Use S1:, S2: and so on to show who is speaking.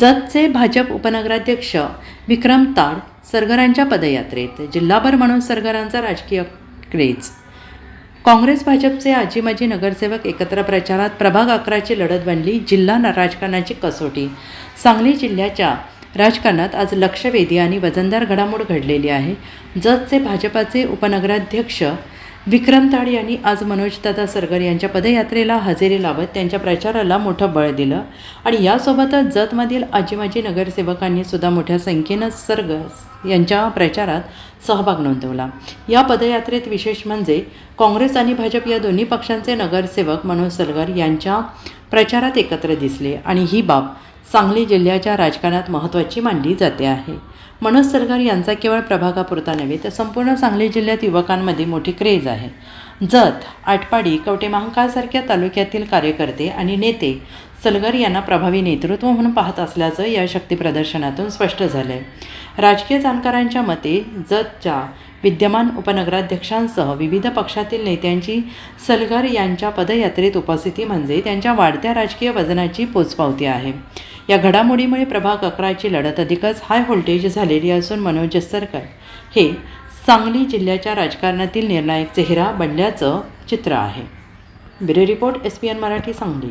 S1: जतचे भाजप उपनगराध्यक्ष विक्रम ताड सरगरांच्या पदयात्रेत, जिल्हाभर म्हणून सरगरांचा राजकीय क्रेज. काँग्रेस भाजपचे आजी-माजी नगरसेवक एकत्र प्रचारात, प्रभाग 11ची लढत बनली जिल्हा राजकारणाची कसोटी. सांगली जिल्ह्याच्या राजकारणात आज लक्षवेधी आणि वजनदार घडामोड घडलेली आहे. जतचे भाजपाचे उपनगराध्यक्ष विक्रम ताड यांनी आज मनोजदादा सरगर यांच्या पदयात्रेला हजेरी लावत त्यांच्या प्रचाराला मोठं बळ दिलं आणि यासोबतच जतमधील आजी-माजी नगरसेवकांनी सुद्धा मोठ्या संख्येनं सरगर यांच्या प्रचारात सहभाग नोंदवला. या पदयात्रेत विशेष म्हणजे काँग्रेस आणि भाजप या दोन्ही पक्षांचे नगरसेवक मनोज सरगर यांच्या प्रचारात एकत्र दिसले आणि ही बाब सांगली जिल्ह्याच्या राजकारणात महत्त्वाची मानली जाते आहे. मनोज सरगर यांचा केवळ प्रभागापुरता नव्हे तर संपूर्ण सांगली जिल्ह्यात युवकांमध्ये मोठी क्रेज आहे. जत, आटपाडी, कवठेमहांकाळसारख्या तालुक्यातील कार्यकर्ते आणि नेते सरगर यांना प्रभावी नेतृत्व म्हणून पाहत असल्याचं या शक्तीप्रदर्शनातून स्पष्ट झालं आहे. राजकीय जाणकारांच्या मते जतच्या विद्यमान उपनगराध्यक्षांसह विविध पक्षातील नेत्यांची सरगर यांच्या पदयात्रेत उपस्थिती म्हणजे त्यांच्या वाढत्या राजकीय वजनाची पोचपावती आहे. या घडामोडीमुळे प्रभाग 11ची लढत अधिकच हाय व्होल्टेज झालेली असून मनोज सरगर हे सांगली जिल्ह्याच्या राजकारणातील निर्णायक चेहरा बनल्याचं चित्र आहे. Bureau report, SPN Marathi, Sangli.